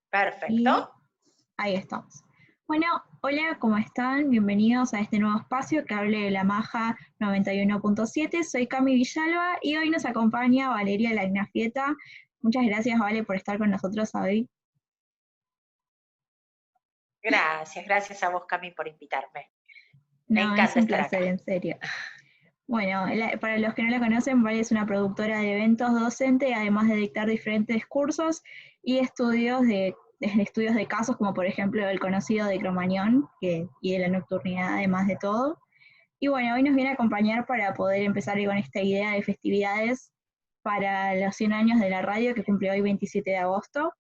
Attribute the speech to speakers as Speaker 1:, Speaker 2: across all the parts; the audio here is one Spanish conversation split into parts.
Speaker 1: Y
Speaker 2: Perfecto.
Speaker 1: ahí estamos. Bueno, hola, ¿cómo están? Bienvenidos a este nuevo espacio que hable de la Maja 91.7. Soy Cami Villalba y hoy nos acompaña Valeria Lagnafieta. Muchas gracias, Vale, por estar con nosotros hoy.
Speaker 2: Gracias a vos, Cami, por invitarme. Me
Speaker 1: No, es
Speaker 2: encanta
Speaker 1: un
Speaker 2: estar
Speaker 1: placer,
Speaker 2: acá.
Speaker 1: en serio. Bueno, para los que no la conocen, Vale es una productora de eventos docente, además de dictar diferentes cursos y desde estudios de casos, como por ejemplo el conocido de Cromañón y de la nocturnidad, además de todo. Y bueno, hoy nos viene a acompañar para poder empezar con esta idea de festividades para los 100 años de la radio que cumple hoy 27 de agosto.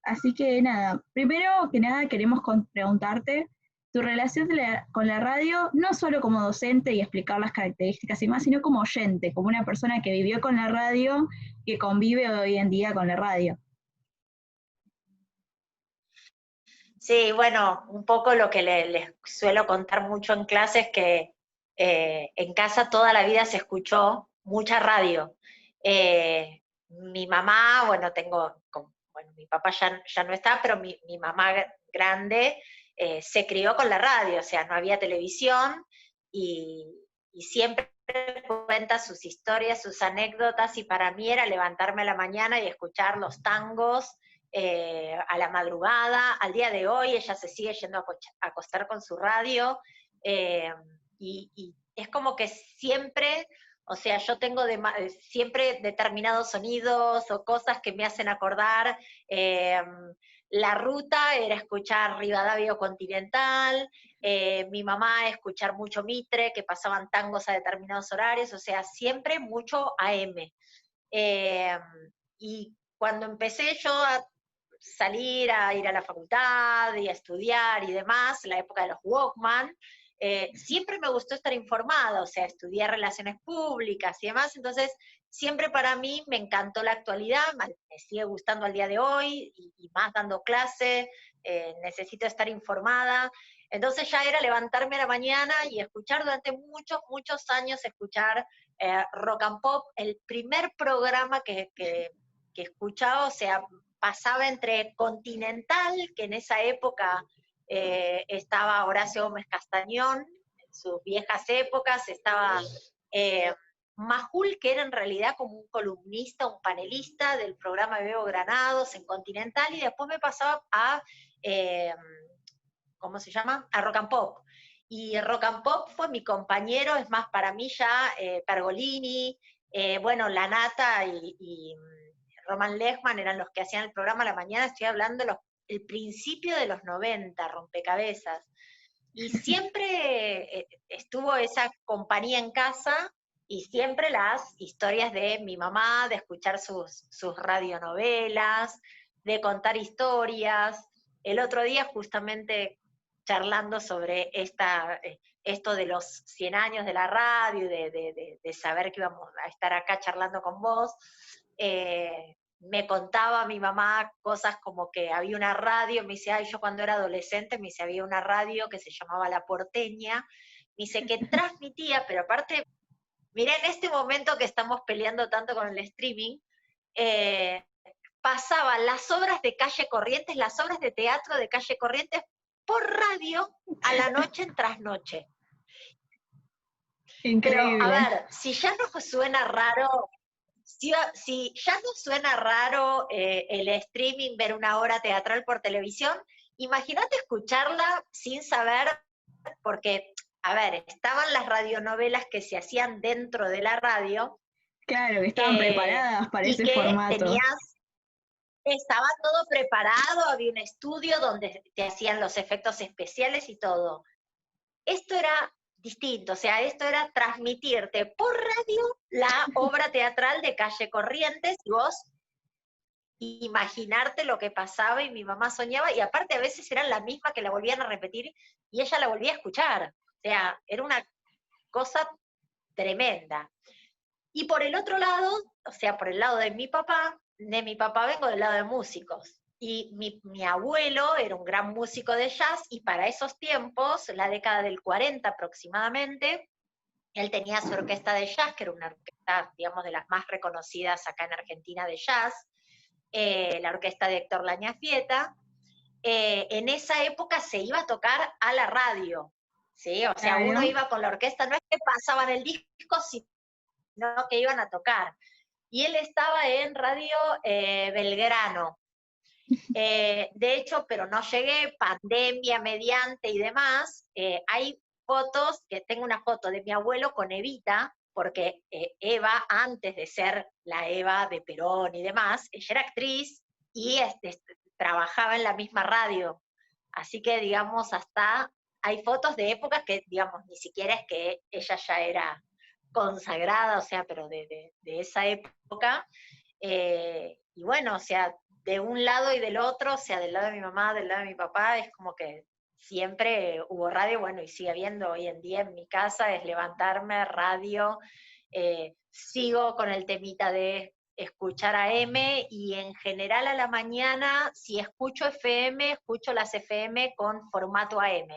Speaker 1: Así que nada, primero que nada queremos preguntarte tu relación con la radio, no solo como docente y explicar las características y más, sino como oyente, como una persona que vivió con la radio, que convive hoy en día con la radio.
Speaker 2: Sí, bueno, un poco lo que les suelo contar mucho en clase es que en casa toda la vida se escuchó mucha radio. Mi mamá, bueno, bueno, mi papá ya no está, pero mi mamá grande se crió con la radio, o sea, no había televisión y, y siempre cuenta sus historias, sus anécdotas, y para mí era levantarme a la mañana y escuchar los tangos a la madrugada. Al día de hoy ella se sigue yendo a acostar con su radio, eh, y es como que siempre, o sea, yo tengo siempre determinados sonidos o cosas que me hacen acordar. eh, la ruta era escuchar Rivadavia o Continental, mi mamá escuchar mucho Mitre, que pasaban tangos a determinados horarios, o sea, siempre mucho AM. Eh, y cuando empecé yo a salir a ir a la facultad y a estudiar y demás, la época de los Walkman, siempre me gustó estar informada, o sea, estudié relaciones públicas y demás, entonces siempre para mí me encantó la actualidad, me sigue gustando al día de hoy y más dando clase, necesito estar informada. Entonces ya era levantarme a la mañana y escuchar durante muchos años, escuchar Rock and Pop, el primer programa que escuchaba, o sea, pasaba entre Continental, que en esa época estaba Horacio Gómez Castañón, en sus viejas épocas, estaba eh, Majul, que era en realidad como un columnista, un panelista del programa de Bebo Granados en Continental, y después me pasaba a, eh, ¿cómo se llama? A Rock and Pop. Y Rock and Pop fue mi compañero, es más, para mí ya Pergolini, bueno, La Nata y Roman Lechman eran los que hacían el programa a la mañana, estoy hablando el principio de los 90, Rompecabezas. Y siempre estuvo esa compañía en casa y siempre las historias de mi mamá, de escuchar sus radionovelas, de contar historias. El otro día justamente charlando sobre esto de los 100 años de la radio, de saber que íbamos a estar acá charlando con vos, me contaba mi mamá cosas como que había una radio, me dice, ay, yo cuando era adolescente, me dice, había una radio que se llamaba La Porteña, me dice que transmitía, pero aparte, mira, en este momento que estamos peleando tanto con el streaming, eh, pasaba las obras de Calle Corrientes, las obras de teatro de Calle Corrientes por radio a la noche en trasnoche. Pero, a
Speaker 1: Increíble.
Speaker 2: ver, si ya no suena raro, si ya no suena raro el streaming, ver una obra teatral por televisión, imagínate escucharla sin saber, porque, a ver, estaban las radionovelas que se hacían dentro de la radio,
Speaker 1: Claro, que estaban preparadas para
Speaker 2: y
Speaker 1: ese
Speaker 2: que
Speaker 1: formato.
Speaker 2: estaba todo preparado, había un estudio donde te hacían los efectos especiales y todo. Esto era distinto, o sea, esto era transmitirte por radio la obra teatral de Calle Corrientes y vos imaginarte lo que pasaba, y mi mamá soñaba, y aparte a veces eran la misma que la volvían a repetir y ella la volvía a escuchar. O sea, era una cosa tremenda. Y por el otro lado, o sea, por el lado de mi papá vengo del lado de músicos. Y mi abuelo era un gran músico de jazz, y para esos tiempos, la década del 40 aproximadamente, él tenía su orquesta de jazz, que era una orquesta, digamos, de las más reconocidas acá en Argentina de jazz, la orquesta de Héctor Lañafieta, en esa época se iba a tocar a la radio, ¿sí? O sea, uno
Speaker 1: Claro.
Speaker 2: iba con la orquesta, no es que pasaban el disco, sino que iban a tocar. Y él estaba en Radio Belgrano. De hecho, pero no llegué, pandemia mediante y demás. Hay fotos, que tengo una foto de mi abuelo con Evita, porque Eva, antes de ser la Eva de Perón y demás, ella era actriz y trabajaba en la misma radio. Así que, digamos, hasta hay fotos de épocas que, digamos, ni siquiera es que ella ya era consagrada, o sea, pero de esa época. Y bueno, o sea, de un lado y del otro, o sea, del lado de mi mamá, del lado de mi papá, es como que siempre hubo radio, bueno, y sigue habiendo hoy en día en mi casa, es levantarme, radio, sigo con el temita de escuchar AM y en general a la mañana, si escucho FM, escucho las FM con formato AM,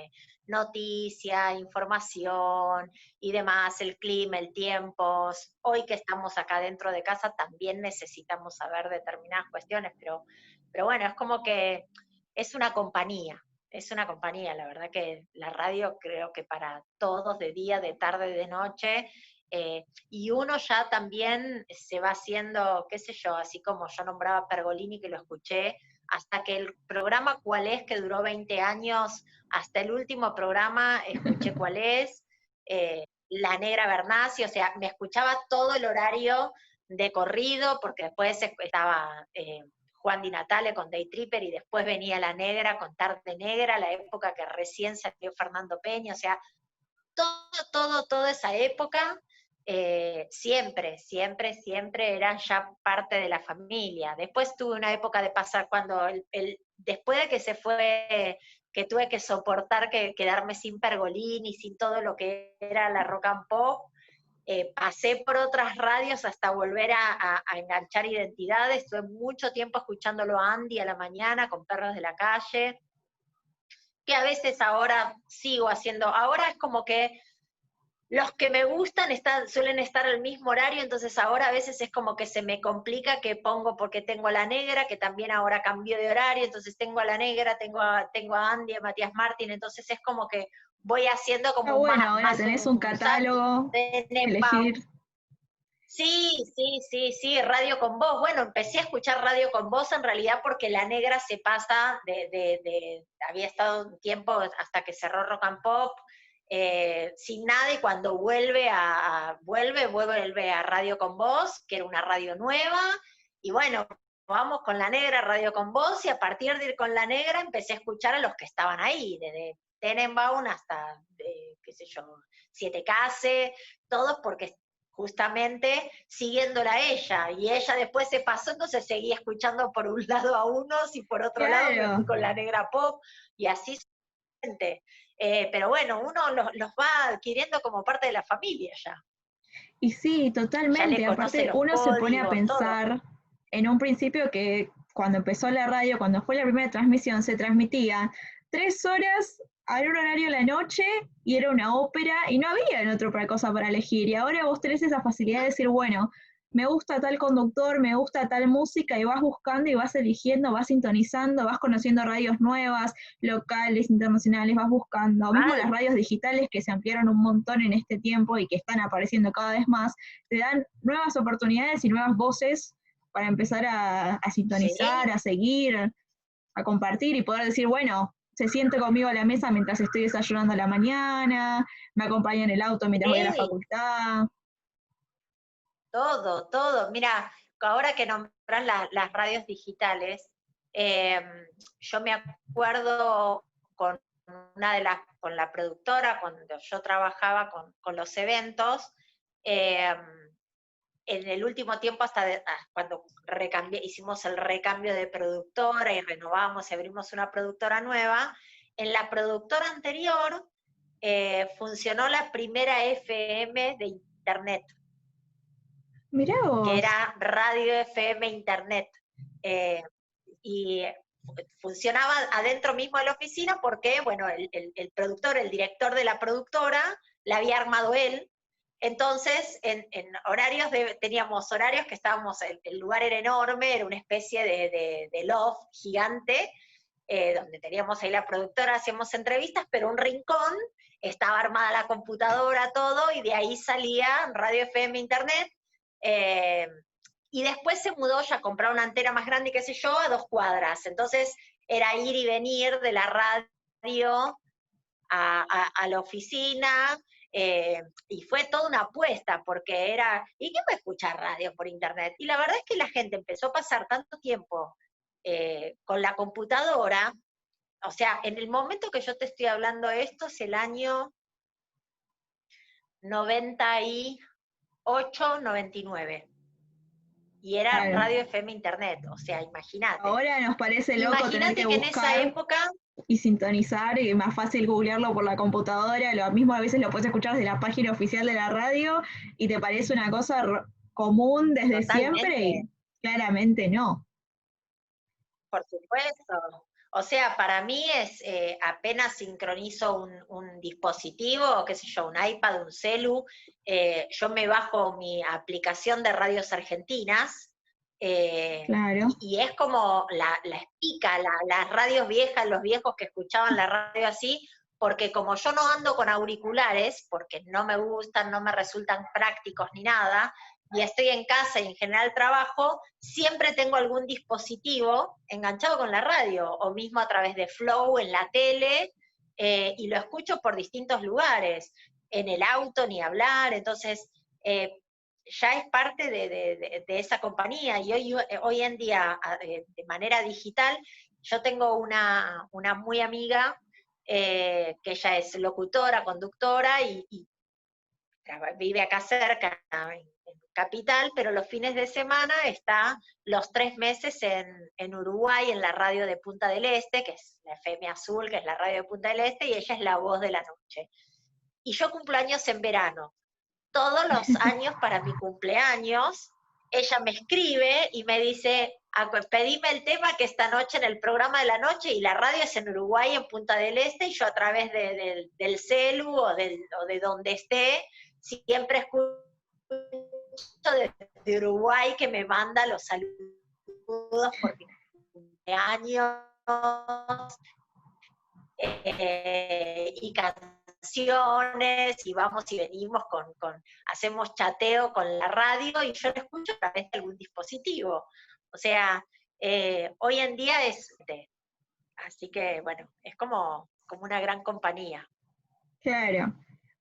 Speaker 2: noticia, información y demás, el clima, el tiempo. Hoy que estamos acá dentro de casa también necesitamos saber determinadas cuestiones, pero bueno, es como que es una compañía, la verdad que la radio creo que para todos, de día, de tarde, de noche, y uno ya también se va haciendo, qué sé yo, así como yo nombraba Pergolini, que lo escuché, hasta que el programa cuál es, que duró 20 años, hasta el último programa escuché cuál es, La Negra Bernasi, o sea, me escuchaba todo el horario de corrido, porque después estaba Juan Di Natale con Day Tripper y después venía La Negra con Tarde Negra, la época que recién salió Fernando Peña, o sea, toda esa época, siempre, siempre, siempre eran ya parte de la familia. Después tuve una época de pasar cuando, después de que se fue, que tuve que soportar quedarme sin Pergolini, sin todo lo que era la rock and pop, pasé por otras radios hasta volver a enganchar identidades. Estuve mucho tiempo escuchándolo a Andy a la mañana con Perros de la Calle, que a veces ahora sigo haciendo. Ahora es como que los que me gustan suelen estar al mismo horario, entonces ahora a veces es como que se me complica que pongo, porque tengo a La Negra, que también ahora cambió de horario, entonces tengo a La Negra, tengo a Andy, a Matías Martín, entonces es como que voy haciendo
Speaker 1: Ah,
Speaker 2: como
Speaker 1: bueno, ahora
Speaker 2: más
Speaker 1: tenés un
Speaker 2: un salto.
Speaker 1: catálogo, elegir.
Speaker 2: Sí, sí, sí, sí, Radio con Voz. Bueno, empecé a escuchar Radio con Voz en realidad porque La Negra se pasa había estado un tiempo hasta que cerró Rock and Pop, sin nada, y cuando vuelve a Radio con Voz, que era una radio nueva, y bueno, vamos con La Negra, Radio con Voz, y a partir de ir con La Negra empecé a escuchar a los que estaban ahí, desde Tenenbaum hasta, qué sé yo, Siete Case, todos porque justamente siguiéndola a ella, y ella después se pasó, entonces seguía escuchando por un lado a unos y por otro lado me fui
Speaker 1: Claro.
Speaker 2: con La Negra Pop, y así sucesivamente. Pero bueno, uno los va adquiriendo como parte de la familia ya.
Speaker 1: Y sí,
Speaker 2: Ya le
Speaker 1: totalmente.
Speaker 2: conoce
Speaker 1: Aparte,
Speaker 2: los
Speaker 1: uno se pone a
Speaker 2: códigos, todo.
Speaker 1: pensar en un principio que cuando empezó la radio, cuando fue la primera transmisión, se transmitía 3 horas a un horario de la noche y era una ópera y no había otra cosa para elegir. Y ahora vos tenés esa facilidad de decir, bueno, me gusta tal conductor, me gusta tal música y vas buscando y vas eligiendo, vas sintonizando, vas conociendo radios nuevas, locales, internacionales, vas buscando, mismo las
Speaker 2: Mal.
Speaker 1: radios digitales que se ampliaron un montón en este tiempo y que están apareciendo cada vez más, te dan nuevas oportunidades y nuevas voces para empezar a sintonizar,
Speaker 2: Sí,
Speaker 1: a seguir, a compartir y poder decir, bueno, se siente conmigo a la mesa mientras estoy desayunando a la mañana, me acompaña en el auto mientras voy a la
Speaker 2: sí,
Speaker 1: facultad.
Speaker 2: todo, todo. Mira, ahora que nombras las radios digitales, eh, yo me acuerdo con con la productora, cuando yo trabajaba con los eventos, eh, en el último tiempo, cuando hicimos el recambio de productora y renovamos y abrimos una productora nueva, en la productora anterior funcionó la primera FM de Internet,
Speaker 1: Mirá
Speaker 2: que
Speaker 1: vos.
Speaker 2: era Radio FM Internet. Eh, y funcionaba adentro mismo de la oficina porque, bueno, el productor, el director de la productora, la había armado él. Entonces, en horarios teníamos horarios que estábamos, el lugar era enorme, era una especie de loft gigante, donde teníamos ahí la productora, hacíamos entrevistas, pero un rincón, estaba armada la computadora, todo, y de ahí salía Radio FM Internet, y después se mudó ya a comprar una antena más grande, qué sé yo, a 2 cuadras. Entonces era ir y venir de la radio a la oficina, y fue toda una apuesta, porque era, ¿y quién va a escuchar radio por internet? Y la verdad es que la gente empezó a pasar tanto tiempo con la computadora, o sea, en el momento que yo te estoy hablando esto es el año 98, 99. Y era
Speaker 1: Claro.
Speaker 2: Radio FM Internet, o sea, imagínate.
Speaker 1: Ahora nos parece loco tener que
Speaker 2: Imagínate que en esa
Speaker 1: buscar
Speaker 2: época,
Speaker 1: y sintonizar, y es más fácil googlearlo por la computadora, lo mismo a veces lo puedes escuchar desde la página oficial de la radio y te parece una cosa común desde siempre y
Speaker 2: totalmente,
Speaker 1: claramente no.
Speaker 2: por supuesto. O sea, para mí es, apenas sincronizo un dispositivo, qué sé yo, un iPad, un celu, yo me bajo mi aplicación de radios argentinas,
Speaker 1: Claro,
Speaker 2: y es como la espica, las radios viejas, los viejos que escuchaban la radio así, porque como yo no ando con auriculares, porque no me gustan, no me resultan prácticos ni nada, y estoy en casa y en general trabajo, siempre tengo algún dispositivo enganchado con la radio, o mismo a través de Flow en la tele, y lo escucho por distintos lugares, en el auto ni hablar, entonces ya es parte de esa compañía, y hoy en día, de manera digital, yo tengo una muy amiga, que ella es locutora, conductora, y vive acá cerca, en Capital, pero los fines de semana está los 3 meses en Uruguay, en la radio de Punta del Este, que es la FM Azul, que es la radio de Punta del Este, y ella es la voz de la noche. Y yo cumplo años en verano. Todos los años para mi cumpleaños, ella me escribe y me dice, pedime el tema que esta noche en el programa de la noche, y la radio es en Uruguay, en Punta del Este, y yo a través del celu o de donde esté, siempre escucho desde Uruguay que me manda los saludos por mi cumpleaños, y canciones, y vamos y venimos hacemos chateo con la radio, y yo lo escucho a través de algún dispositivo. O sea, hoy en día así que bueno, es como una gran compañía.
Speaker 1: claro.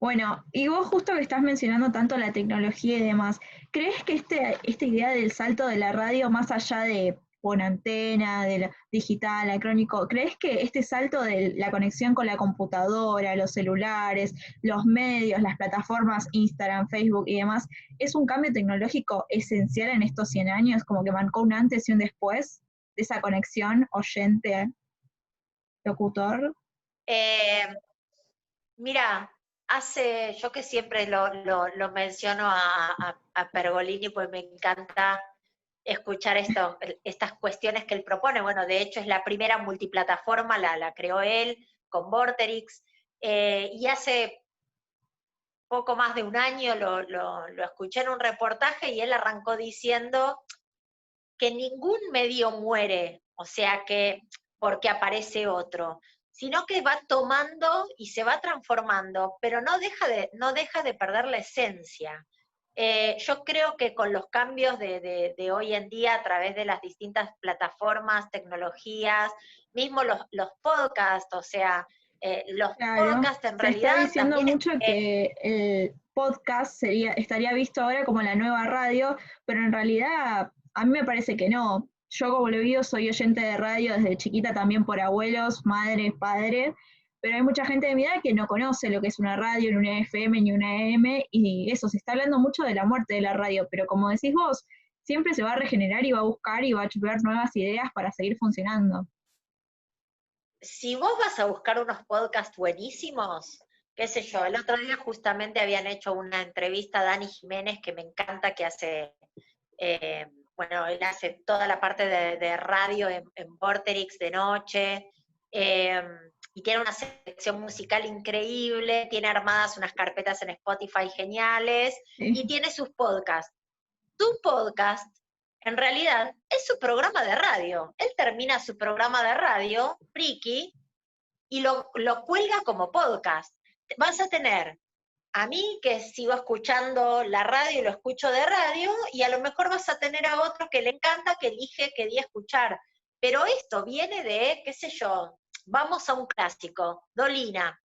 Speaker 1: Bueno, y vos justo que estás mencionando tanto la tecnología y demás, ¿crees que esta idea del salto de la radio más allá de una antena, de la digital, acrónico, ¿crees que este salto de la conexión con la computadora, los celulares, los medios, las plataformas Instagram, Facebook y demás, es un cambio tecnológico esencial en estos 100 años, como que marcó un antes y un después de esa conexión oyente-locutor?
Speaker 2: Eh, Mira, yo que siempre lo menciono a Pergolini, pues me encanta escuchar estas cuestiones que él propone. Bueno, de hecho es la primera multiplataforma, la creó él con Vorterix, y hace poco más de un año lo escuché en un reportaje, y él arrancó diciendo que ningún medio muere, o sea que porque aparece otro, sino que va tomando y se va transformando, pero no deja de perder la esencia. Yo creo que con los cambios de hoy en día a través de las distintas plataformas, tecnologías, mismo los podcasts, o sea, los
Speaker 1: Claro,
Speaker 2: podcasts en
Speaker 1: se está
Speaker 2: realidad
Speaker 1: diciendo
Speaker 2: también
Speaker 1: mucho que el podcast estaría visto ahora como la nueva radio, pero en realidad a mí me parece que no. Yo como lo digo, soy oyente de radio desde chiquita también por abuelos, madres, padres, pero hay mucha gente de mi edad que no conoce lo que es una radio, ni una FM, ni una AM, y eso, se está hablando mucho de la muerte de la radio, pero como decís vos, siempre se va a regenerar y va a buscar y va a ver nuevas ideas para seguir funcionando.
Speaker 2: si vos vas a buscar unos podcasts buenísimos, qué sé yo, el otro día justamente habían hecho una entrevista a Dani Jiménez, que me encanta, que hace, bueno, él hace toda la parte de radio en Vorterix de noche, eh, y tiene una sección musical increíble, tiene armadas unas carpetas en Spotify geniales, y
Speaker 1: Sí.
Speaker 2: tiene sus podcasts. Tu podcast en realidad es su programa de radio. Él termina su programa de radio, Friki, y lo cuelga como podcast. Vas a tener a mí que sigo escuchando la radio y lo escucho de radio, y a lo mejor vas a tener a otro que le encanta, que elige qué día escuchar. Pero esto viene de, qué sé yo, vamos a un clásico, Dolina.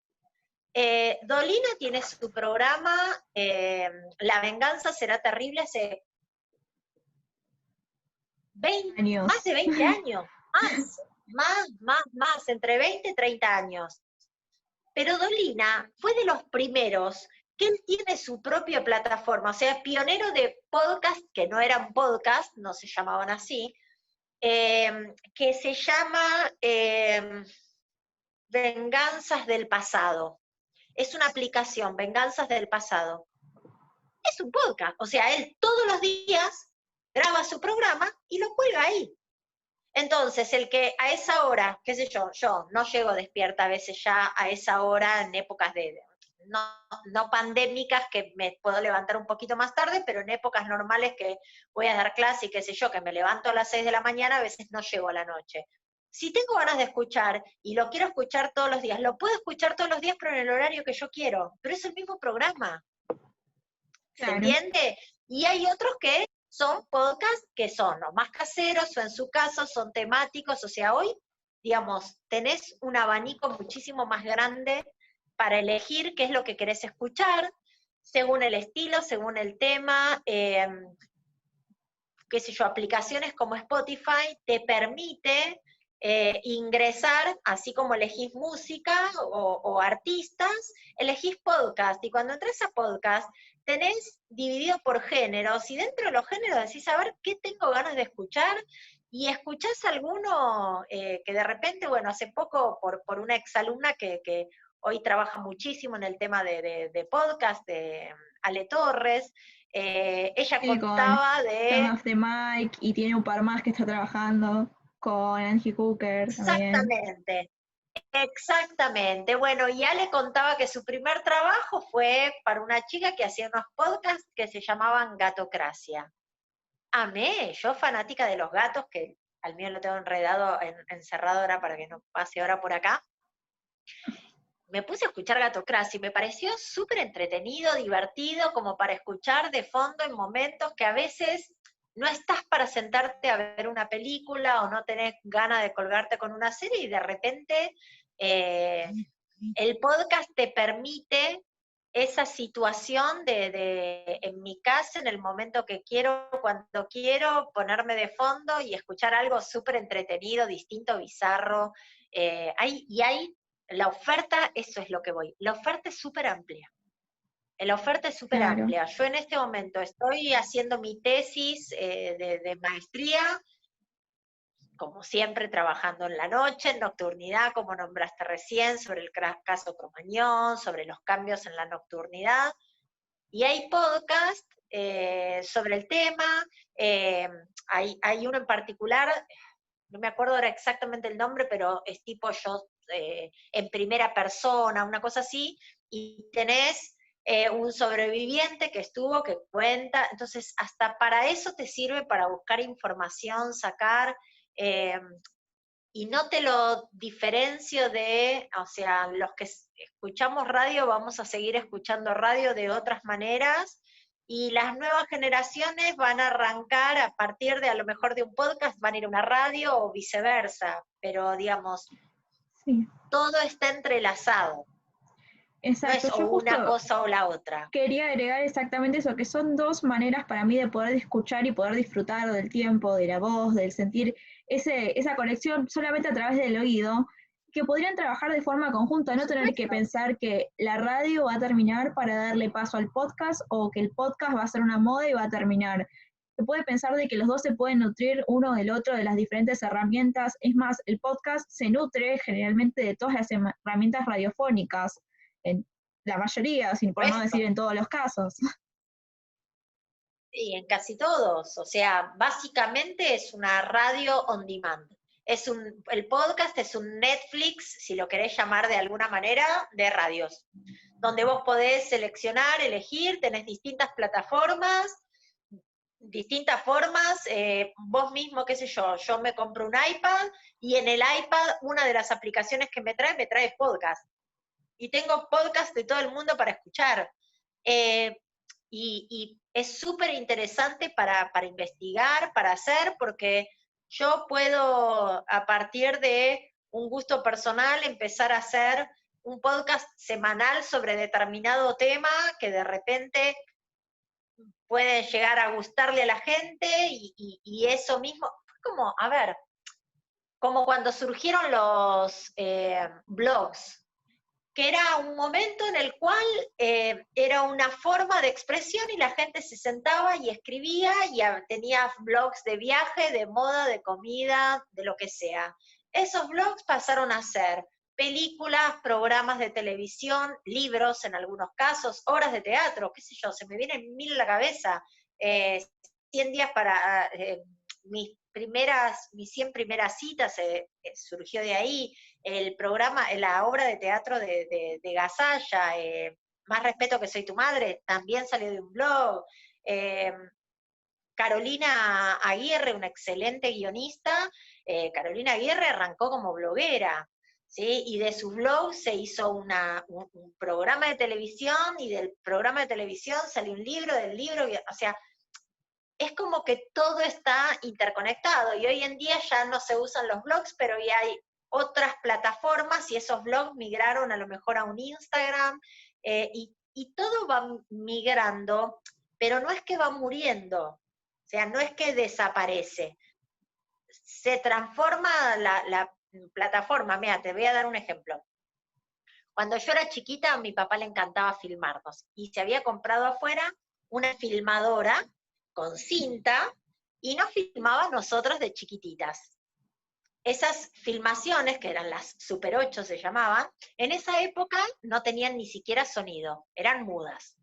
Speaker 2: Dolina tiene su programa, La venganza será terrible, hace
Speaker 1: Años.
Speaker 2: más de 20 años, más, entre 20 y 30 años. Pero Dolina fue de los primeros que él tiene su propia plataforma, o sea, pionero de podcast, que no eran podcast, no se llamaban así, que se llama Venganzas del Pasado. Es una aplicación, Venganzas del Pasado. Es un podcast, o sea, él todos los días graba su programa y lo cuelga ahí. Entonces, el que a esa hora, qué sé yo no llego despierta a veces ya a esa hora en épocas no pandémicas, que me puedo levantar un poquito más tarde, pero en épocas normales que voy a dar clase y qué sé yo, que me levanto a las 6 de la mañana, a veces no llego a la noche. Si tengo ganas de escuchar y lo quiero escuchar todos los días, lo puedo escuchar todos los días, pero en el horario que yo quiero, pero es el mismo programa. ¿Se
Speaker 1: Claro.
Speaker 2: entiende? Y hay otros que son podcasts que son los más caseros o en su caso son temáticos, o sea, hoy, digamos, tenés un abanico muchísimo más grande para elegir qué es lo que querés escuchar, según el estilo, según el tema, qué sé yo, aplicaciones como Spotify te permite ingresar, así como elegís música o artistas, elegís podcast, y cuando entras a podcast, tenés dividido por géneros, y dentro de los géneros decís, a ver, ¿qué tengo ganas de escuchar? Y escuchás alguno que de repente, bueno, hace poco, por una exalumna que hoy trabaja muchísimo en el tema de podcast, de Ale Torres, ella
Speaker 1: Sí, con
Speaker 2: contaba
Speaker 1: Turn
Speaker 2: de...
Speaker 1: Off the Mic, y tiene un par más que está trabajando con Angie Cooker también.
Speaker 2: Exactamente, exactamente. Bueno, y Ale contaba que su primer trabajo fue para una chica que hacía unos podcasts que se llamaban Gatocracia. Amé, yo fanática de los gatos, que al mío lo tengo enredado, encerrado ahora para que no pase ahora por acá. Me puse a escuchar Gatocracia y me pareció súper entretenido, divertido, como para escuchar de fondo en momentos que a veces no estás para sentarte a ver una película o no tenés ganas de colgarte con una serie, y de repente el podcast te permite esa situación en mi casa, en el momento que quiero, cuando quiero, ponerme de fondo y escuchar algo súper entretenido, distinto, bizarro. Hay la oferta, eso es lo que voy. La oferta es súper amplia. La oferta es súper
Speaker 1: Claro.
Speaker 2: amplia. Yo en este momento estoy haciendo mi tesis de maestría, como siempre, trabajando en la noche, en nocturnidad, como nombraste recién, sobre el caso Cromañón, sobre los cambios en la nocturnidad. Y hay podcast sobre el tema. Hay uno en particular, no me acuerdo ahora exactamente el nombre, pero es tipo yo en primera persona, una cosa así, y tenés un sobreviviente que estuvo, que cuenta, entonces hasta para eso te sirve, para buscar información, sacar, eh, y no te lo diferencio de, o sea, los que escuchamos radio vamos a seguir escuchando radio de otras maneras, y las nuevas generaciones van a arrancar a partir de, a lo mejor, de un podcast, van a ir a una radio o viceversa, pero digamos,
Speaker 1: Sí,
Speaker 2: todo está entrelazado, no
Speaker 1: exacto.
Speaker 2: es o
Speaker 1: Yo
Speaker 2: una
Speaker 1: justo
Speaker 2: cosa o la otra.
Speaker 1: quería agregar exactamente eso, que son dos maneras para mí de poder escuchar y poder disfrutar del tiempo, de la voz, del sentir esa conexión solamente a través del oído, que podrían trabajar de forma conjunta,
Speaker 2: Por
Speaker 1: no tener que
Speaker 2: supuesto.
Speaker 1: pensar que la radio va a terminar para darle paso al podcast, o que el podcast va a ser una moda y va a terminar. Se puede pensar de que los dos se pueden nutrir uno del otro, de las diferentes herramientas. Es más, el podcast se nutre generalmente de todas las herramientas radiofónicas. En, la mayoría, por no decir en todos los casos.
Speaker 2: Sí, en casi todos. O sea, básicamente es una radio on demand. El podcast es un Netflix, si lo querés llamar de alguna manera, de radios, donde vos podés seleccionar, elegir, tenés distintas plataformas. distintas formas, vos mismo, qué sé yo me compro un iPad y en el iPad una de las aplicaciones que me trae podcast. Y tengo podcast de todo el mundo para escuchar. Y es súper interesante para investigar, para hacer, porque yo puedo, a partir de un gusto personal, empezar a hacer un podcast semanal sobre determinado tema que de repente puede llegar a gustarle a la gente y eso mismo, como, a ver, como cuando surgieron los blogs, que era un momento en el cual era una forma de expresión y la gente se sentaba y escribía y tenía blogs de viaje, de moda, de comida, de lo que sea. Esos blogs pasaron a ser películas, programas de televisión, libros en algunos casos, obras de teatro, qué sé yo, se me vienen mil a la cabeza. 100 días para mis 100 primeras citas surgió de ahí, el programa, la obra de teatro de Gasalla, Más respeto que soy tu madre, también salió de un blog. Carolina Aguirre, una excelente guionista, Carolina Aguirre arrancó como bloguera, ¿sí? Y de su blog se hizo un programa de televisión, y del programa de televisión salió un libro, del libro, o sea, es como que todo está interconectado, y hoy en día ya no se usan los blogs, pero ya hay otras plataformas, y esos blogs migraron a lo mejor a un Instagram, y todo va migrando, pero no es que va muriendo, o sea, no es que desaparece, se transforma la plataforma. Mira, te voy a dar un ejemplo. Cuando yo era chiquita, a mi papá le encantaba filmarnos, y se había comprado afuera una filmadora con cinta, y nos filmaba a nosotros de chiquititas. Esas filmaciones, que eran las Super 8 se llamaban, en esa época no tenían ni siquiera sonido, eran mudas.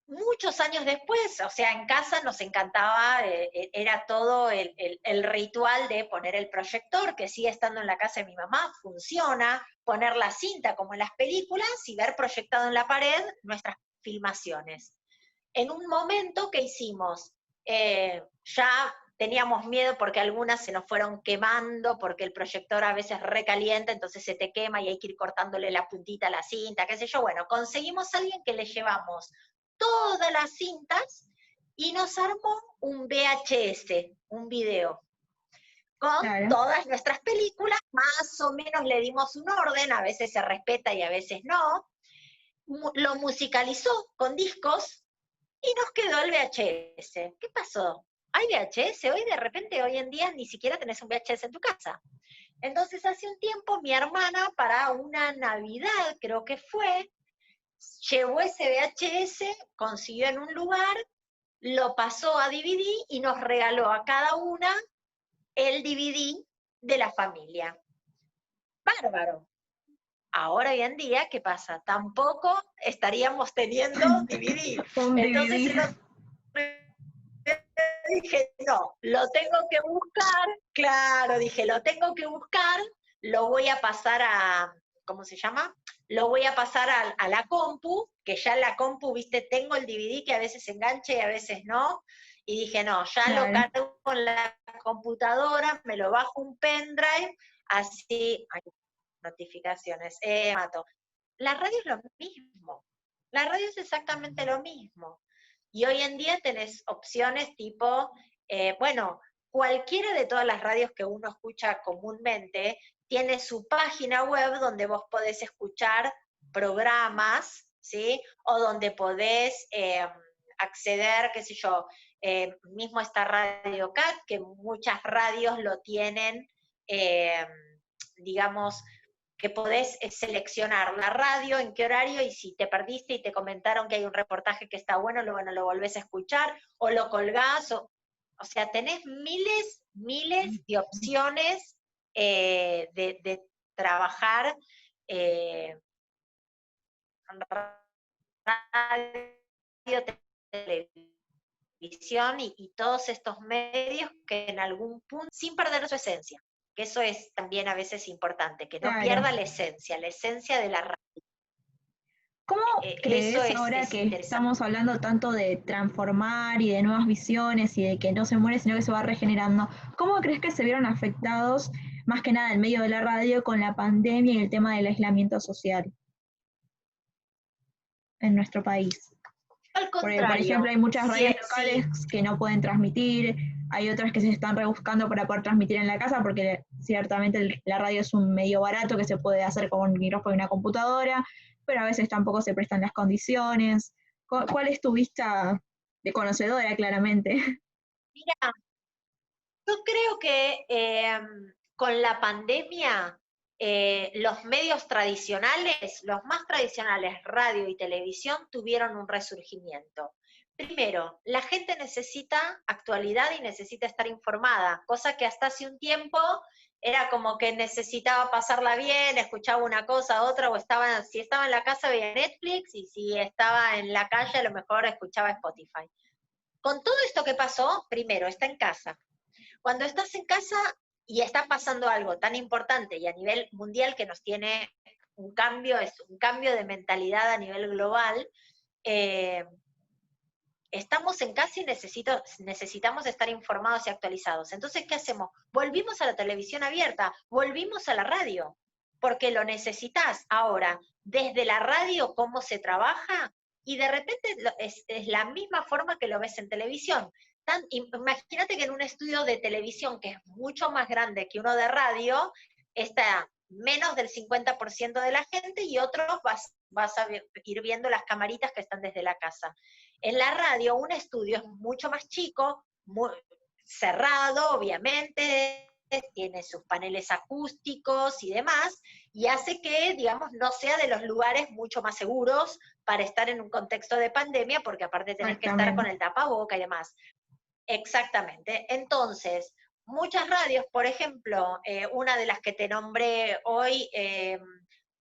Speaker 2: Muchos años después, o sea, en casa nos encantaba, era todo el ritual de poner el proyector, que sigue estando en la casa de mi mamá, funciona, poner la cinta como en las películas y ver proyectado en la pared nuestras filmaciones. En un momento que hicimos, ya teníamos miedo porque algunas se nos fueron quemando, porque el proyector a veces recalienta, entonces se te quema y hay que ir cortándole la puntita a la cinta, qué sé yo. Bueno, conseguimos a alguien que le llevamos todas las cintas y nos armó un VHS, un video, con
Speaker 1: Claro.
Speaker 2: todas nuestras películas, más o menos le dimos un orden, a veces se respeta y a veces no, lo musicalizó con discos y nos quedó el VHS. ¿Qué pasó? ¿Hay VHS? Hoy de repente, hoy en día, ni siquiera tenés un VHS en tu casa. Entonces, hace un tiempo, mi hermana, para una Navidad, creo que fue, llevó ese VHS, consiguió en un lugar, lo pasó a DVD y nos regaló a cada una el DVD de la familia. Bárbaro. Ahora, hoy en día, ¿qué pasa? Tampoco estaríamos teniendo DVD.
Speaker 1: Un
Speaker 2: Entonces,
Speaker 1: DVD.
Speaker 2: dije, no, lo tengo que buscar, claro, dije, lo tengo que buscar, lo voy a pasar a, ¿cómo se llama? Lo voy a pasar a la compu, que ya en la compu, viste, tengo el DVD que a veces engancha y a veces no, y dije, no, ya lo
Speaker 1: Claro.
Speaker 2: cargo con la computadora, me lo bajo un pendrive, así, ay, notificaciones, mato. La radio es lo mismo, la radio es exactamente lo mismo. Y hoy en día tenés opciones tipo, bueno, cualquiera de todas las radios que uno escucha comúnmente tiene su página web donde vos podés escuchar programas, ¿sí? O donde podés acceder, qué sé yo, mismo esta Radio Cat, que muchas radios lo tienen, digamos, que podés seleccionar la radio, en qué horario, y si te perdiste y te comentaron que hay un reportaje que está bueno, lo volvés a escuchar, o lo colgás, o sea, tenés miles de opciones de trabajar en radio, televisión y todos estos medios que en algún punto, sin perder su esencia, que eso es también a veces importante, que no
Speaker 1: Claro.
Speaker 2: pierda la esencia de la radio.
Speaker 1: ¿Cómo
Speaker 2: Eso
Speaker 1: crees ahora
Speaker 2: es
Speaker 1: que
Speaker 2: interesante.
Speaker 1: estamos hablando tanto de transformar y de nuevas visiones y de que no se muere, sino que se va regenerando? ¿Cómo crees que se vieron afectados, más que nada en medio de la radio, con la pandemia y el tema del aislamiento social en nuestro país?
Speaker 2: Al
Speaker 1: Porque, por ejemplo,
Speaker 2: contrario,
Speaker 1: hay muchas
Speaker 2: sí,
Speaker 1: radios
Speaker 2: sí,
Speaker 1: locales que no pueden transmitir, hay otras que se están rebuscando para poder transmitir en la casa, porque ciertamente la radio es un medio barato que se puede hacer con un micrófono y una computadora, pero a veces tampoco se prestan las condiciones. ¿Cuál es tu vista de conocedora, claramente?
Speaker 2: mira, yo creo que con la pandemia, los medios tradicionales, los más tradicionales, radio y televisión, tuvieron un resurgimiento. Primero, la gente necesita actualidad y necesita estar informada, cosa que hasta hace un tiempo era como que necesitaba pasarla bien, escuchaba una cosa, otra, o estaba, si estaba en la casa veía Netflix y si estaba en la calle a lo mejor escuchaba Spotify. Con todo esto que pasó, primero, está en casa. Cuando estás en casa y está pasando algo tan importante y a nivel mundial que nos tiene un cambio, es un cambio de mentalidad a nivel global, eh, estamos en casa y necesitamos estar informados y actualizados. Entonces, ¿qué hacemos? Volvimos a la televisión abierta, volvimos a la radio, porque lo necesitas ahora, desde la radio, cómo se trabaja, y de repente es la misma forma que lo ves en televisión. Imagínate que en un estudio de televisión, que es mucho más grande que uno de radio, está menos del 50% de la gente y otros vas a ir viendo las camaritas que están desde la casa. En la radio, un estudio es mucho más chico, muy cerrado, obviamente, tiene sus paneles acústicos y demás, y hace que, digamos, no sea de los lugares mucho más seguros para estar en un contexto de pandemia, porque aparte tenés que estar con
Speaker 1: Exactamente.
Speaker 2: el tapaboca y demás. Exactamente. Entonces, muchas radios, por ejemplo, una de las que te nombré hoy,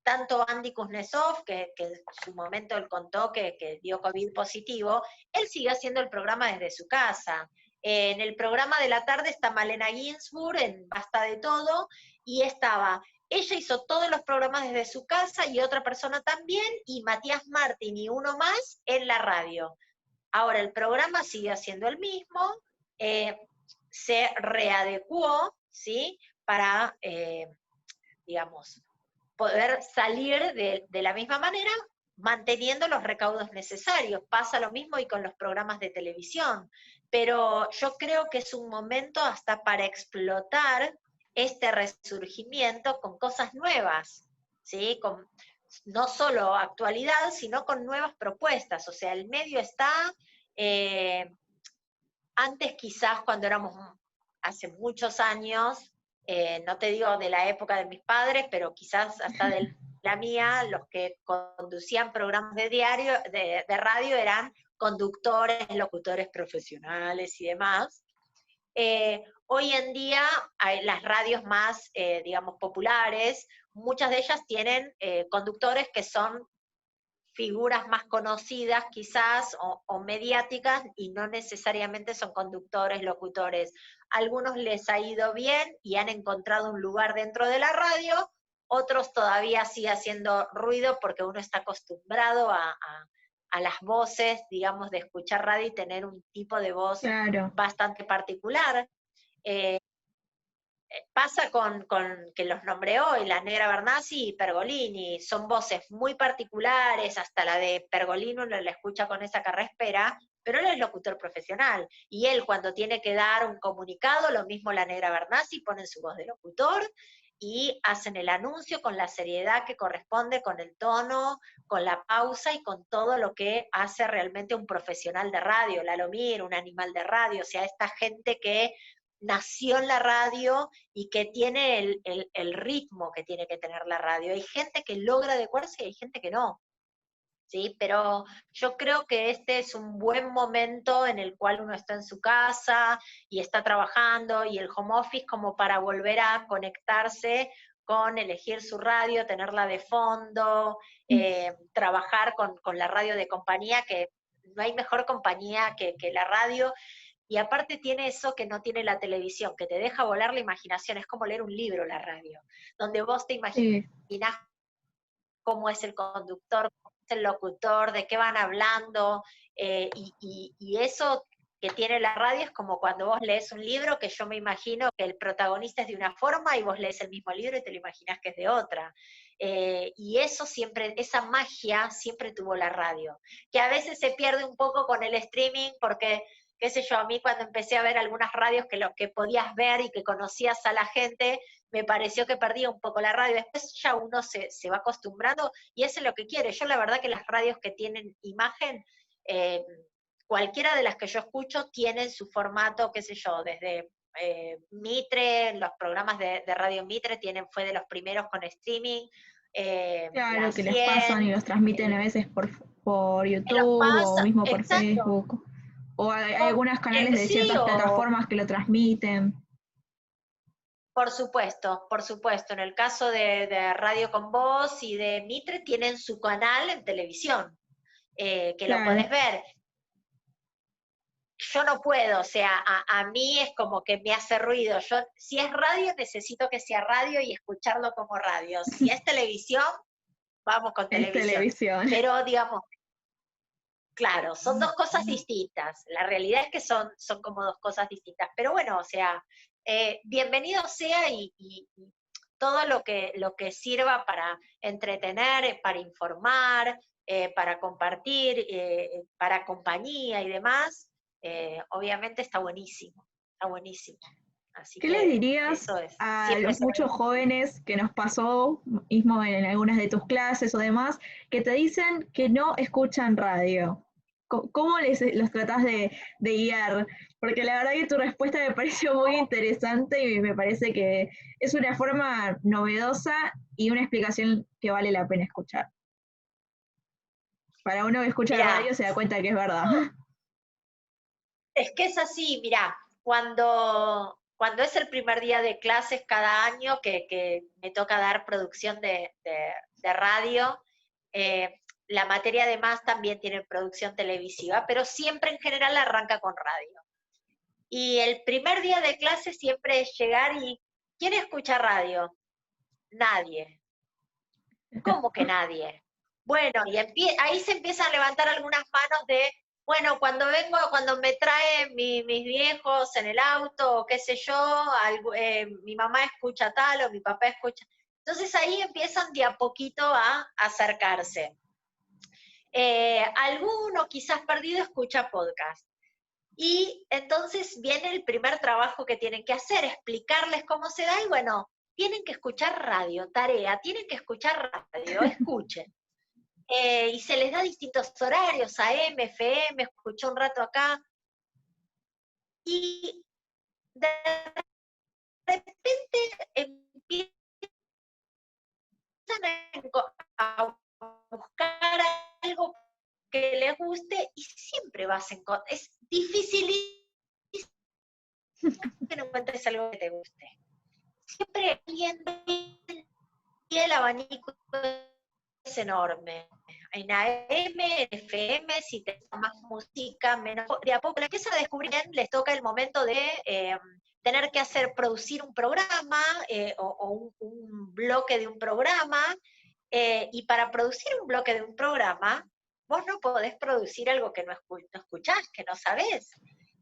Speaker 2: tanto Andy Kuznetsov, que en su momento él contó que dio COVID positivo, él sigue haciendo el programa desde su casa. En el programa de la tarde está Malena Ginsburg en Basta de Todo, y ella hizo todos los programas desde su casa y otra persona también, y Matías Martín y uno más en la radio. Ahora el programa sigue siendo el mismo, eh, se readecuó, ¿sí? Para, digamos, poder salir de la misma manera, manteniendo los recaudos necesarios. Pasa lo mismo y con los programas de televisión, pero yo creo que es un momento hasta para explotar este resurgimiento con cosas nuevas, ¿sí? Con no solo actualidad, sino con nuevas propuestas. O sea, el medio está, eh, antes quizás cuando éramos, hace muchos años, no te digo de la época de mis padres, pero quizás hasta de la mía, los que conducían programas de diario, de radio, eran conductores, locutores profesionales y demás. Hoy en día hay las radios más, digamos, populares, muchas de ellas tienen conductores que son figuras más conocidas quizás o mediáticas y no necesariamente son conductores, locutores. A algunos les ha ido bien y han encontrado un lugar dentro de la radio, otros todavía sigue haciendo ruido porque uno está acostumbrado a las voces, digamos, de escuchar radio y tener un tipo de voz
Speaker 1: Claro.
Speaker 2: bastante particular. Eh, Pasa con que los nombré hoy, la Negra Bernasi y Pergolini, son voces muy particulares, hasta la de Pergolini uno la escucha con esa carraspera, pero él es locutor profesional, y él cuando tiene que dar un comunicado, lo mismo la Negra Bernasi, ponen su voz de locutor, y hacen el anuncio con la seriedad que corresponde, con el tono, con la pausa y con todo lo que hace realmente un profesional de radio, Lalomir, un animal de radio, o sea, esta gente que nació en la radio y que tiene el ritmo que tiene que tener la radio. Hay gente que logra adecuarse y hay gente que no, ¿sí? Pero yo creo que este es un buen momento en el cual uno está en su casa y está trabajando y el home office como para volver a conectarse con elegir su radio, tenerla de fondo, trabajar con la radio de compañía, que no hay mejor compañía que la radio, y aparte tiene eso que no tiene la televisión, que te deja volar la imaginación, es como leer un libro la radio, donde vos te imaginas
Speaker 1: Sí.
Speaker 2: cómo es el conductor, el locutor, de qué van hablando, y eso que tiene la radio es como cuando vos lees un libro, que yo me imagino que el protagonista es de una forma y vos lees el mismo libro y te lo imaginas que es de otra. Y eso siempre, esa magia siempre tuvo la radio, que a veces se pierde un poco con el streaming, porque, qué sé yo, a mí cuando empecé a ver algunas radios que lo que podías ver y que conocías a la gente, me pareció que perdía un poco la radio. Después ya uno se va acostumbrando y eso es lo que quiere. Yo la verdad que las radios que tienen imagen, cualquiera de las que yo escucho tienen su formato, qué sé yo, desde Mitre, los programas de Radio Mitre fue de los primeros con streaming,
Speaker 1: Claro,
Speaker 2: la
Speaker 1: que les pasan
Speaker 2: 100,
Speaker 1: y los transmiten a veces por
Speaker 2: que los
Speaker 1: YouTube o
Speaker 2: pasa,
Speaker 1: mismo por
Speaker 2: exacto,
Speaker 1: Facebook. O hay algunos canales de
Speaker 2: sí,
Speaker 1: ciertas
Speaker 2: o
Speaker 1: plataformas que lo transmiten.
Speaker 2: por supuesto, en el caso de Radio Con Voz y de Mitre tienen su canal en televisión, que lo
Speaker 1: Claro.
Speaker 2: podés ver. Yo no puedo, o sea, a mí es como que me hace ruido. Yo, si es radio, necesito que sea radio y escucharlo como radio. Si es televisión, vamos con
Speaker 1: Es
Speaker 2: televisión.
Speaker 1: televisión.
Speaker 2: Pero, digamos, claro, son dos cosas distintas. La realidad es que son como dos cosas distintas. Pero bueno, o sea, bienvenido sea y todo lo que sirva para entretener, para informar, para compartir, para compañía y demás, obviamente está buenísimo, está buenísimo. Así
Speaker 1: ¿Qué les
Speaker 2: que
Speaker 1: dirías
Speaker 2: eso es,
Speaker 1: a
Speaker 2: siempre
Speaker 1: los
Speaker 2: se
Speaker 1: muchos jóvenes que nos pasó, mismo en algunas de tus clases o demás, que te dicen que no escuchan radio? ¿Cómo los tratás de guiar? Porque la verdad que tu respuesta me pareció muy interesante y me parece que es una forma novedosa y una explicación que vale la pena escuchar. Para uno que escucha
Speaker 2: Mirá,
Speaker 1: radio se da cuenta que es verdad.
Speaker 2: es que es así, mirá, cuando es el primer día de clases cada año que me toca dar producción de radio, la materia además también tiene producción televisiva, pero siempre en general arranca con radio. Y el primer día de clase siempre es llegar y, ¿quién escucha radio? Nadie. ¿Cómo que nadie? Bueno, y ahí se empiezan a levantar algunas manos de, bueno, cuando me traen mis viejos en el auto, o qué sé yo, mi mamá escucha tal o mi papá escucha. Entonces ahí empiezan de a poquito a acercarse. Alguno quizás perdido escucha podcast. Y entonces viene el primer trabajo que tienen que hacer, explicarles cómo se da y bueno, tienen que escuchar radio, tarea, tienen que escuchar radio, escuchen. Y se les da distintos horarios, AM, FM, escuchó un rato acá. Y de repente empiezan a buscar algo que les guste y siempre vas a encontrar. Es difícil que no encuentres algo que te guste. Siempre alguien, y el abanico es enorme. En AM, en FM, si te gusta más música, menos. De a poco la empiezan a descubrir, les toca el momento de tener que producir un programa o un bloque de un programa. Y para producir un bloque de un programa, vos no podés producir algo que no escuchás, que no sabés.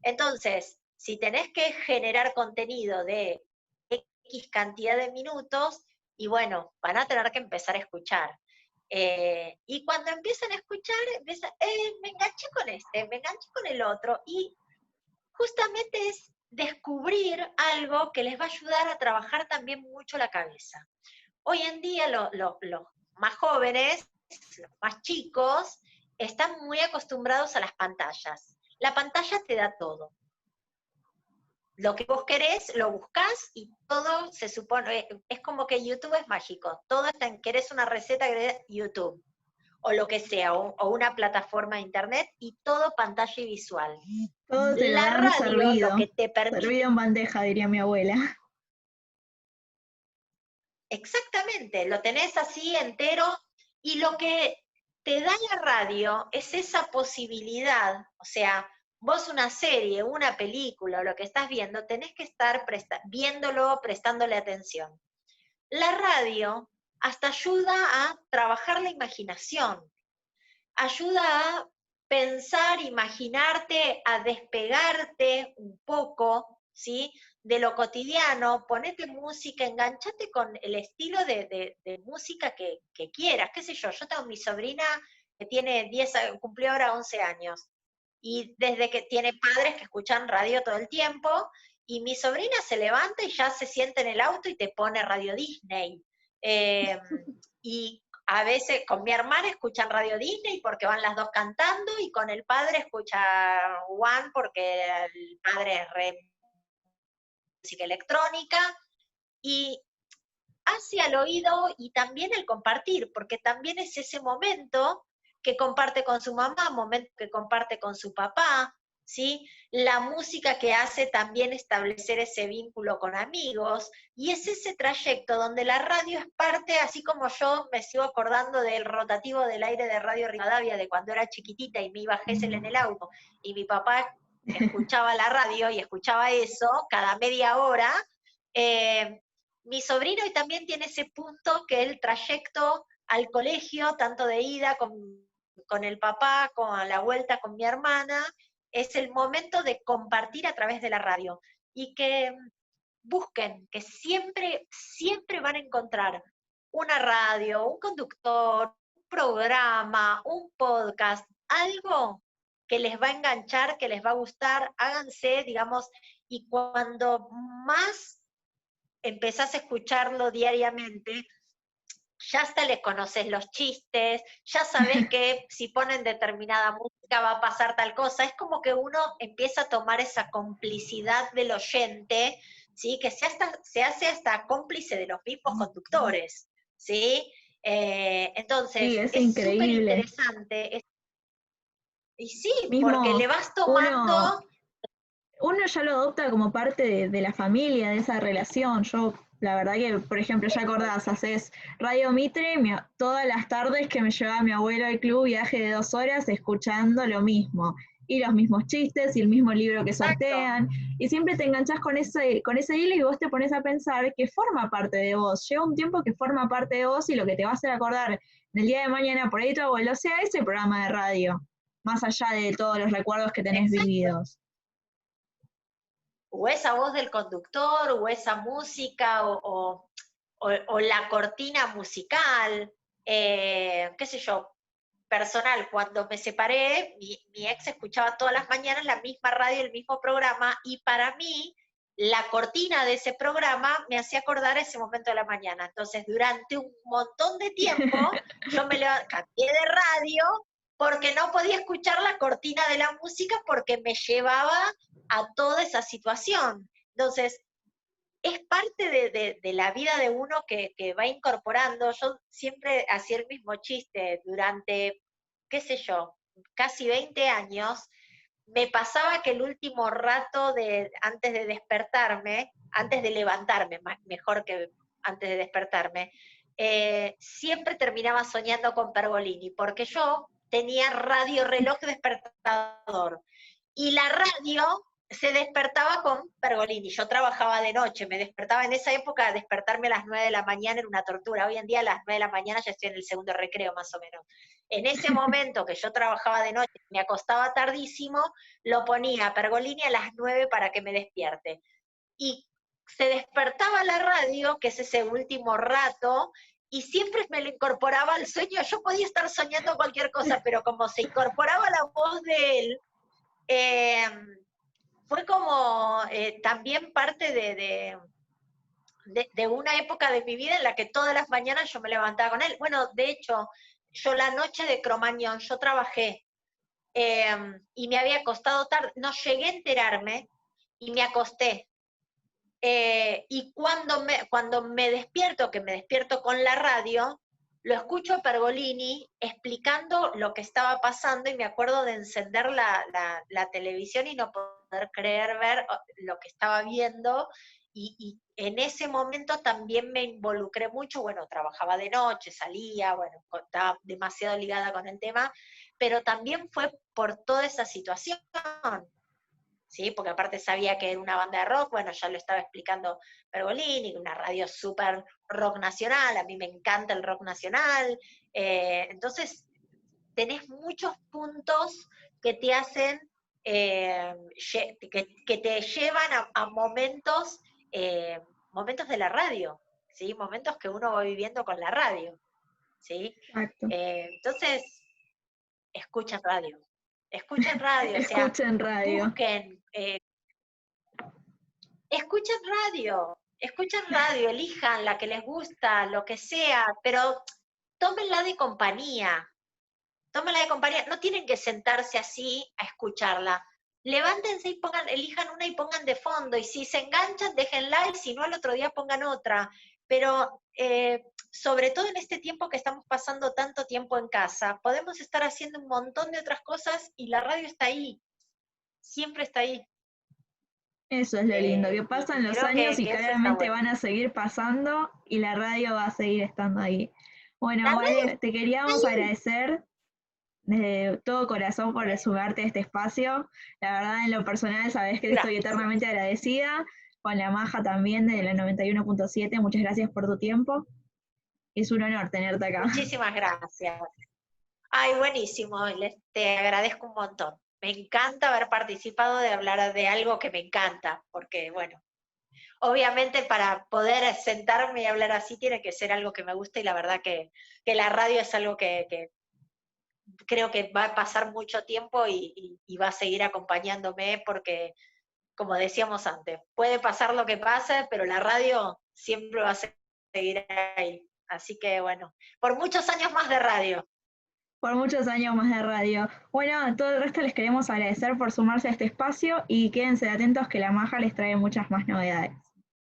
Speaker 2: Entonces, si tenés que generar contenido de X cantidad de minutos, y bueno, van a tener que empezar a escuchar. Y cuando empiezan a escuchar, me enganché con este, me enganché con el otro, y justamente es descubrir algo que les va a ayudar a trabajar también mucho la cabeza. Hoy en día los más jóvenes, los más chicos, están muy acostumbrados a las pantallas. La pantalla te da todo. Lo que vos querés, lo buscás y todo se supone, es como que YouTube es mágico. Todo está en, querés una receta, querés YouTube, o lo que sea, o una plataforma de internet, y todo pantalla y visual.
Speaker 1: Todo te lo
Speaker 2: La
Speaker 1: dan
Speaker 2: radio lo
Speaker 1: servido,
Speaker 2: que te permite,
Speaker 1: servido en bandeja, diría mi abuela.
Speaker 2: exactamente, lo tenés así entero, y lo que te da la radio es esa posibilidad, o sea, vos una serie, una película o lo que estás viendo, tenés que estar viéndolo, prestándole atención. La radio hasta ayuda a trabajar la imaginación. ayuda a pensar, imaginarte, a despegarte un poco, ¿sí? De lo cotidiano, ponete música, enganchate con el estilo de música que quieras, qué sé yo. Yo tengo mi sobrina que tiene 10 años, cumplió ahora 11 años, y desde que tiene padres que escuchan radio todo el tiempo, y mi sobrina se levanta y ya se sienta en el auto y te pone Radio Disney. Eh, y a veces con mi hermana escuchan Radio Disney porque van las dos cantando, y con el padre escucha One porque el padre es re música electrónica, y hacia el oído y también el compartir, porque también es ese momento que comparte con su mamá, momento que comparte con su papá, ¿sí? La música que hace también establecer ese vínculo con amigos, y es ese trayecto donde la radio es parte, así como yo me sigo acordando del rotativo del aire de Radio Rivadavia de cuando era chiquitita y me iba a Gesell en el auto, y mi papá escuchaba la radio y escuchaba eso cada media hora. eh, Mi sobrino hoy también tiene ese punto que el trayecto al colegio, tanto de ida con el papá, como a la vuelta con mi hermana, es el momento de compartir a través de la radio. Y que busquen, que siempre, siempre van a encontrar una radio, un conductor, un programa, un podcast, algo que les va a enganchar, que les va a gustar, háganse, digamos, y cuando más empezás a escucharlo diariamente, ya hasta le conoces los chistes, ya sabes que si ponen determinada música va a pasar tal cosa. Es como que uno empieza a tomar esa complicidad del oyente, ¿sí? Que se hace hasta cómplice de los mismos conductores, ¿sí?
Speaker 1: Sí,
Speaker 2: Entonces,
Speaker 1: es
Speaker 2: es súper
Speaker 1: increíble.
Speaker 2: interesante. Y sí, porque le
Speaker 1: Mismo
Speaker 2: vas tomando.
Speaker 1: uno, uno ya lo adopta como parte de la familia, de esa relación. Yo, la verdad que, por ejemplo, ya acordás, haces Radio Mitre todas las tardes que me llevaba mi abuelo al club, viaje de 2 horas, escuchando lo mismo. Y los mismos chistes y el mismo libro que
Speaker 2: Exacto.
Speaker 1: sortean. Y siempre te enganchás con ese hilo y vos te pones a pensar que forma parte de vos. Llega un tiempo que forma parte de vos y lo que te va a hacer acordar en el día de mañana por ahí tu abuelo sea ese programa de radio, más allá de todos los recuerdos que tenés
Speaker 2: Exacto.
Speaker 1: vividos.
Speaker 2: O esa voz del conductor, o esa música, o la cortina musical, qué sé yo, personal. Cuando me separé, mi ex escuchaba todas las mañanas la misma radio, el mismo programa, y para mí la cortina de ese programa me hacía acordar ese momento de la mañana. Entonces, durante un montón de tiempo, yo cambié de radio porque no podía escuchar la cortina de la música porque me llevaba a toda esa situación. Entonces, es parte de la vida de uno que va incorporando. Yo siempre hacía el mismo chiste durante, qué sé yo, casi 20 años. Me pasaba que el último rato antes de despertarme, antes de levantarme, mejor que antes de despertarme, siempre terminaba soñando con Pergolini, porque yo tenía radio reloj despertador, y la radio se despertaba con Pergolini. Yo trabajaba de noche, me despertaba en esa época, despertarme a las 9 de la mañana era una tortura. Hoy en día a las 9 de la mañana ya estoy en el segundo recreo más o menos. En ese momento que yo trabajaba de noche, me acostaba tardísimo, lo ponía a Pergolini a las 9 para que me despierte. Y se despertaba la radio, que es ese último rato, y siempre me lo incorporaba al sueño. Yo podía estar soñando cualquier cosa, pero como se incorporaba la voz de él, eh, fue como también parte de una época de mi vida en la que todas las mañanas yo me levantaba con él. Bueno, de hecho, yo la noche de Cromañón, yo trabajé y me había acostado tarde, no llegué a enterarme y me acosté. Y cuando me despierto, que me despierto con la radio, lo escucho a Pergolini explicando lo que estaba pasando, y me acuerdo de encender la televisión y no poder ver lo que estaba viendo, y en ese momento también me involucré mucho. Bueno, trabajaba de noche, salía, bueno, estaba demasiado ligada con el tema, pero también fue por toda esa situación, ¿sí? Porque aparte sabía que era una banda de rock, bueno, ya lo estaba explicando Pergolini, una radio súper rock nacional, a mí me encanta el rock nacional, entonces tenés muchos puntos que te hacen, que te llevan a momentos, momentos de la radio, ¿sí? Momentos que uno va viviendo con la radio, ¿sí?
Speaker 1: Exacto.
Speaker 2: Entonces, escuchen radio, o sea,
Speaker 1: Escuchen radio.
Speaker 2: busquen, escuchen radio, elijan la que les gusta, lo que sea, pero tómenla de compañía, no tienen que sentarse así a escucharla. Levántense y elijan una y pongan de fondo, y si se enganchan, déjenla, y si no, al otro día pongan otra. Pero sobre todo en este tiempo que estamos pasando tanto tiempo en casa, podemos estar haciendo un montón de otras cosas y la radio está ahí, siempre está ahí.
Speaker 1: Eso es lo lindo, que pasan
Speaker 2: Y
Speaker 1: los
Speaker 2: creo
Speaker 1: años y
Speaker 2: que eso está
Speaker 1: claramente
Speaker 2: bueno.
Speaker 1: van a seguir pasando y la radio va a seguir estando ahí. Bueno,
Speaker 2: La radio
Speaker 1: Vale, te
Speaker 2: está
Speaker 1: queríamos
Speaker 2: ahí.
Speaker 1: agradecer de todo corazón por sumarte a este espacio. La verdad, en lo personal, sabes que estoy
Speaker 2: Gracias.
Speaker 1: eternamente agradecida. Con la Maja también de la 91.7. Muchas gracias por tu tiempo. Es un honor tenerte acá.
Speaker 2: Muchísimas gracias. Ay, buenísimo, te agradezco un montón. Me encanta haber participado de hablar de algo que me encanta, porque bueno, obviamente para poder sentarme y hablar así tiene que ser algo que me guste, y la verdad que la radio es algo que creo que va a pasar mucho tiempo y va a seguir acompañándome porque, como decíamos antes, puede pasar lo que pase, pero la radio siempre va a seguir ahí. Así que bueno, por muchos años más de radio.
Speaker 1: Por muchos años más de radio. Bueno, a todo el resto les queremos agradecer por sumarse a este espacio y quédense atentos que la Maja les trae muchas más novedades.